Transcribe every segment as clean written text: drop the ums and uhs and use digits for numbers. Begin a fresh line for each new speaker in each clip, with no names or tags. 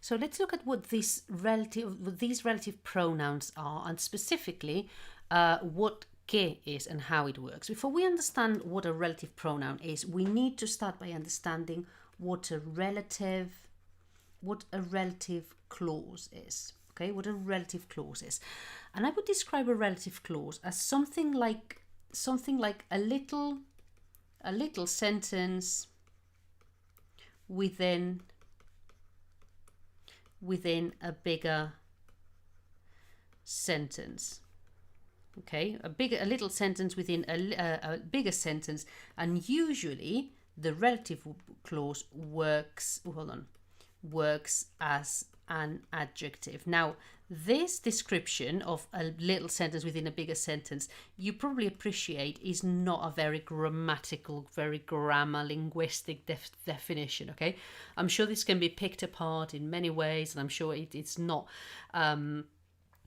So let's look at what these relative pronouns are, and specifically what que is and how it works. Before we understand what a relative pronoun is, we need to start by understanding what a relative clause is. Okay, what a relative clause is. And I would describe a relative clause as something like a little sentence within a bigger sentence. Okay, a little sentence within a bigger sentence, and usually the relative clause works as an adjective. Now, this description of a little sentence within a bigger sentence, you probably appreciate, is not a very grammatical, very grammar linguistic definition. Okay, I'm sure this can be picked apart in many ways, and I'm sure it's not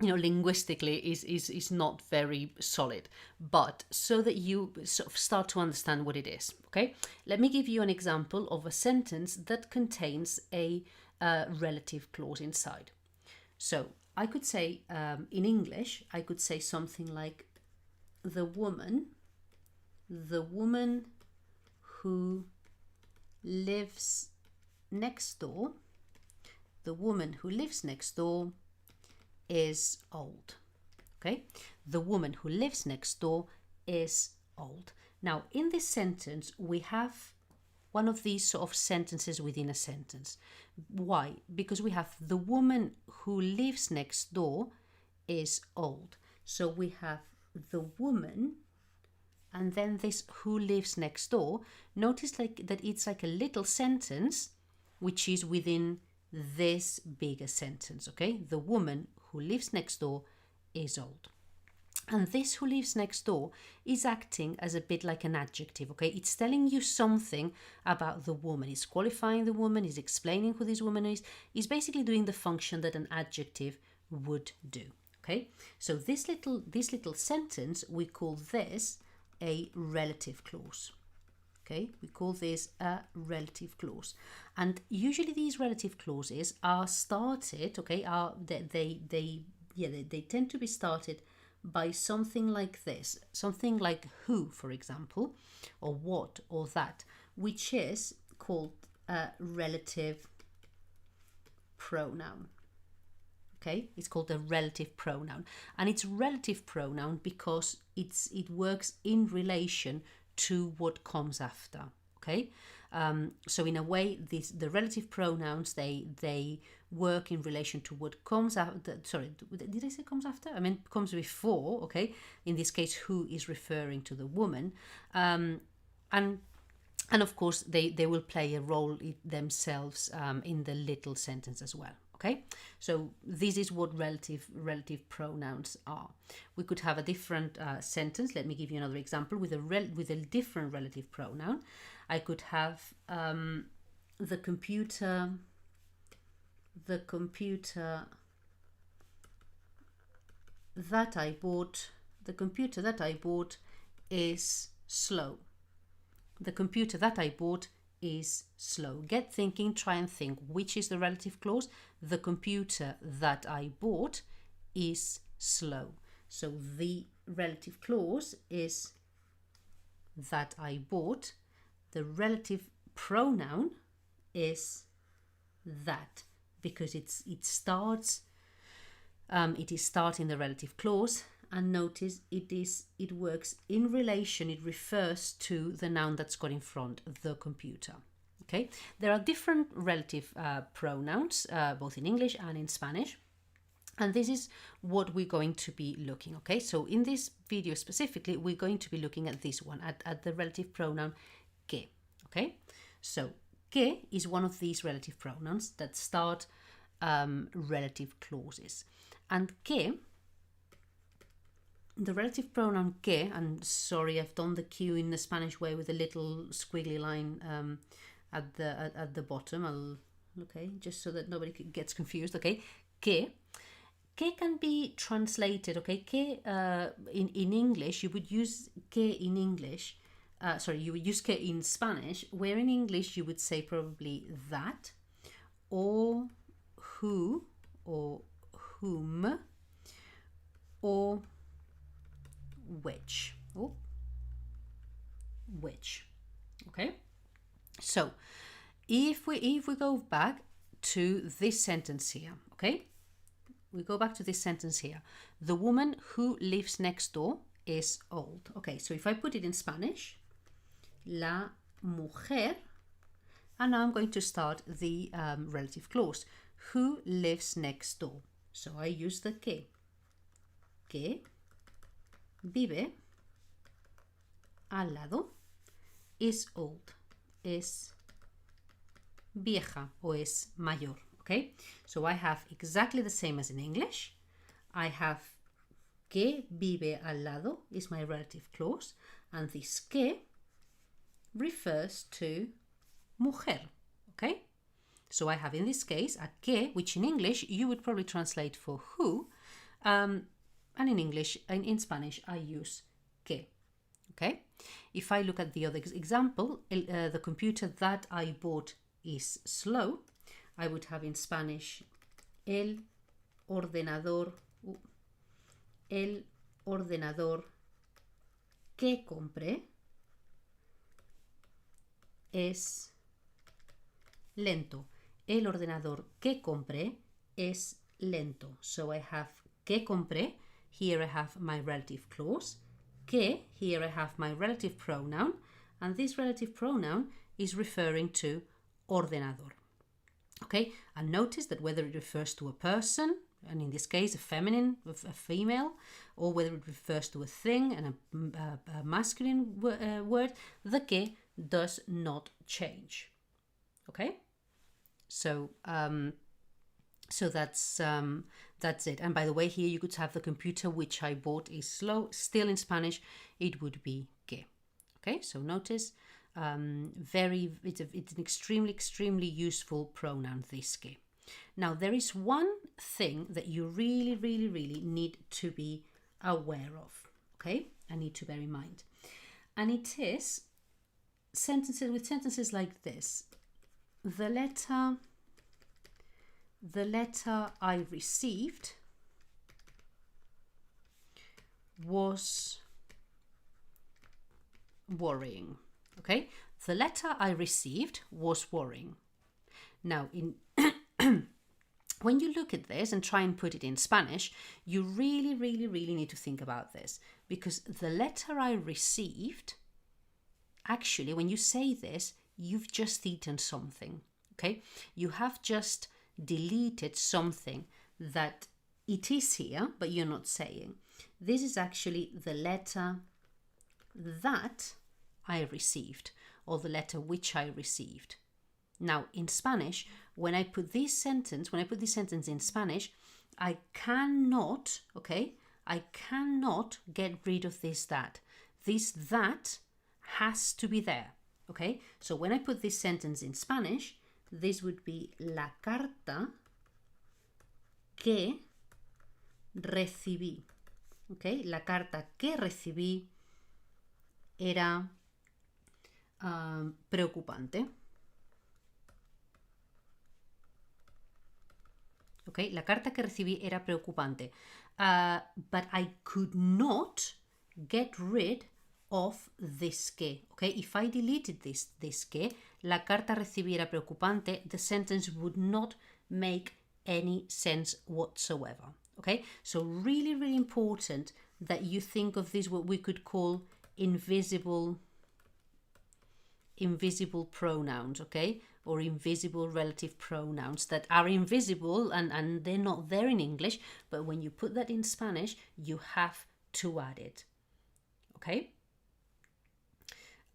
linguistically is not very solid, but so that you sort of start to understand what it is. Okay, let me give you an example of a sentence that contains a relative clause inside. So I could say, in English, I could say something like, the woman who lives next door, the woman who lives next door is old. Okay, the woman who lives next door is old. Now, in this sentence, we have one of these sort of sentences within a sentence. Why? Because we have the woman who lives next door is old. So we have the woman and then this who lives next door. Notice that it's like a little sentence which is within this bigger sentence. Okay, the woman who lives next door is old. And this who lives next door is acting as a bit like an adjective. Okay, it's telling you something about the woman. It's qualifying the woman, it's explaining who this woman is. It's basically doing the function that an adjective would do. Okay, so this little sentence, we call this a relative clause. Okay, we call this a relative clause, and usually these relative clauses are started. Okay, they tend to be started by something like this, something like who, for example, or what, or that, which is called a relative pronoun. Okay, it's called a relative pronoun, and it's relative pronoun because it works in relation to what comes after. Okay, so in a way, the relative pronouns they work in relation to what comes after. Sorry, did I say comes after? I mean comes before. Okay, in this case, who is referring to the woman, and of course they will play a role themselves in the little sentence as well. Okay, so this is what relative pronouns are. We could have a different sentence. Let me give you another example with a different relative pronoun. I could have the computer that I bought. The computer that I bought is slow. The computer that I bought is slow. Get thinking, try and think, which is the relative clause? The computer that I bought is slow. So the relative clause is that I bought. The relative pronoun is that, because it starts it is starting the relative clause, and notice it works in relation, it refers to the noun that's got in front, the computer. Okay, there are different relative pronouns both in English and in Spanish, and this is what we're going to be looking. Okay, so in this video specifically, we're going to be looking at this one, at the relative pronoun que. Okay, so que is one of these relative pronouns that start relative clauses, and que, the relative pronoun que, and sorry, I've done the Q in the Spanish way with a little squiggly line at the bottom. Okay, just so that nobody gets confused. Okay, que can be translated. Okay, que in English you would use que in English. You would use que in Spanish, where in English you would say probably that, or who or whom or which. Oh, which. Okay, so if we go back to this sentence here, okay, we go back to this sentence here. The woman who lives next door is old. Okay, so if I put it in Spanish, la mujer, and now I'm going to start the relative clause. Who lives next door? So I use the que. Que vive al lado is old, es vieja o es mayor. Okay, so I have exactly the same as in English. I have que vive al lado is my relative clause, and this que refers to mujer. Okay, so I have in this case a que, which in English you would probably translate for who, and in English, in Spanish, I use que. Okay, if I look at the other example, the computer that I bought is slow. I would have in Spanish el ordenador que compré es lento. El ordenador que compré es lento. So I have que compré. Here I have my relative clause. Que, here I have my relative pronoun. And this relative pronoun is referring to ordenador. Okay, and notice that whether it refers to a person, and in this case a feminine, a female, or whether it refers to a thing and a masculine word, the que does not change. Okay, so that's it. And by the way, here you could have the computer which I bought is slow. Still in Spanish, it would be que. Okay, so notice. It's an extremely useful pronoun, this que. Now there is one thing that you really need to be aware of, okay, and need to bear in mind, and it is sentences like this. The letter I received was worrying. Okay, the letter I received was worrying. Now, when you look at this and try and put it in Spanish, you really need to think about this, because the letter I received, actually, when you say this, you've just eaten something. Okay, you have just deleted something that it is here, but you're not saying. This is actually the letter that I received, or the letter which I received. Now in Spanish, when I put this sentence in Spanish, I cannot get rid of this that. This that has to be there. Okay, so when I put this sentence in Spanish, this would be la carta que recibí. Okay, la carta que recibí era preocupante. Okay, la carta que recibí era preocupante. But I could not get rid of this que. Okay, if I deleted this que, la carta recibí era preocupante, the sentence would not make any sense whatsoever. Okay, so really important that you think of this, what we could call invisible pronouns, okay, or invisible relative pronouns that are invisible and they're not there in English, but when you put that in Spanish, you have to add it. Okay,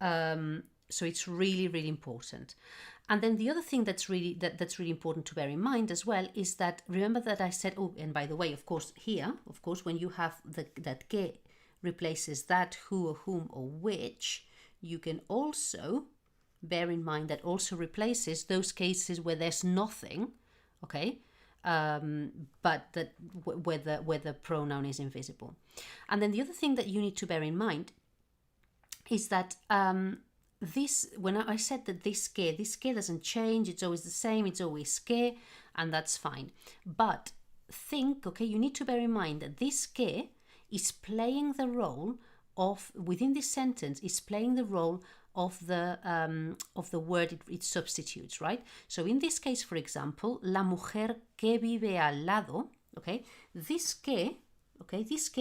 so it's really important. And then the other thing that's really important to bear in mind as well is that, remember that I said, oh, and by the way, of course, here, of course, when you have that que replaces that, who or whom or which, you can also bear in mind that also replaces those cases where there's nothing, okay, but that where the pronoun is invisible. And then the other thing that you need to bear in mind is that this, when I said that this que doesn't change, it's always the same, it's always que, and that's fine. But think, okay, you need to bear in mind that this que is playing the role of, within this sentence, is playing the role of the word it substitutes, right? So in this case, for example, la mujer que vive al lado, okay, this que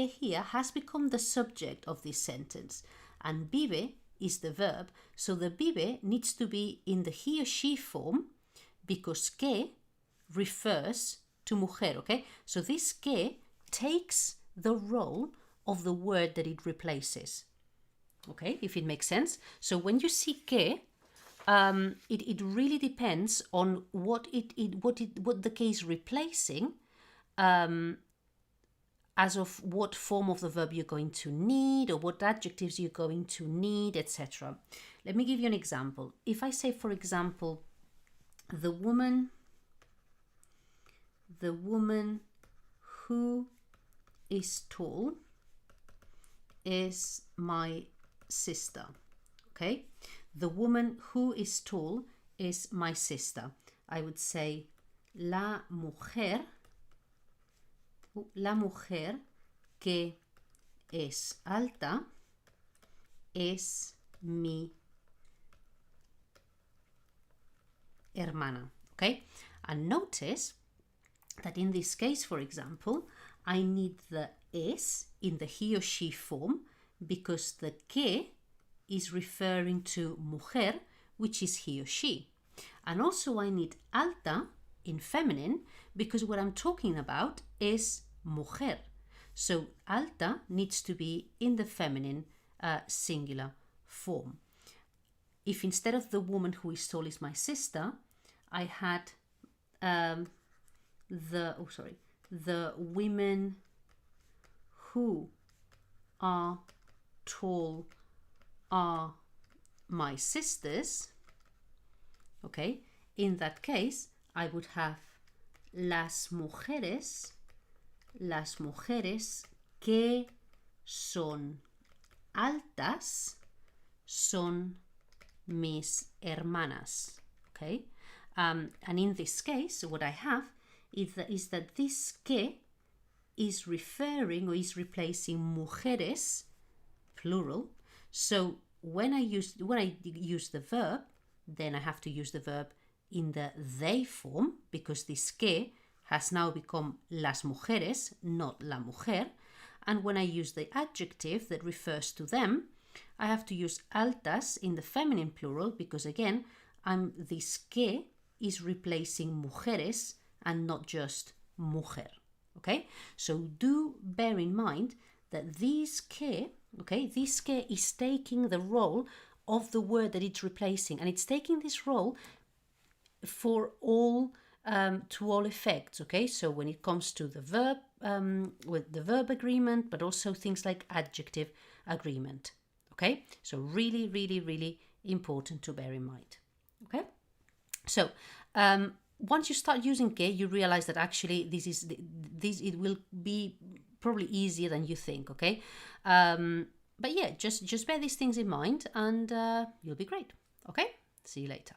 here has become the subject of this sentence, and vive is the verb, so the vive needs to be in the he or she form because que refers to mujer, okay? So this que takes the role of the word that it replaces, okay, if it makes sense. So when you see que, it really depends on what the que is replacing, as of what form of the verb you're going to need or what adjectives you're going to need, etc. Let me give you an example. If I say, for example, the woman who is tall is my sister, okay? The woman who is tall is my sister. I would say la mujer que es alta es mi hermana, okay? And notice that in this case, for example, I need the es in the he or she form because the que is referring to mujer, which is he or she. And also I need alta in feminine because what I'm talking about is mujer. So alta needs to be in the feminine singular form. If instead of the woman who is tall is my sister, I had the women who are tall are my sisters, okay? In that case, I would have las mujeres que son altas son mis hermanas, okay? And in this case, what I have is that this que is referring or is replacing mujeres, plural. So when I use the verb, then I have to use the verb in the they form because this que has now become las mujeres, not la mujer. And when I use the adjective that refers to them, I have to use altas in the feminine plural because again, this que is replacing mujeres and not just mujer. Okay, so do bear in mind that this que is taking the role of the word that it's replacing, and it's taking this role for all to all effects. Okay, so when it comes to the verb, with the verb agreement, but also things like adjective agreement. Okay, so really, really, really important to bear in mind. Okay, so once you start using que, you realize that actually it will be probably easier than you think. Okay, but yeah, just bear these things in mind, and you'll be great. Okay, see you later.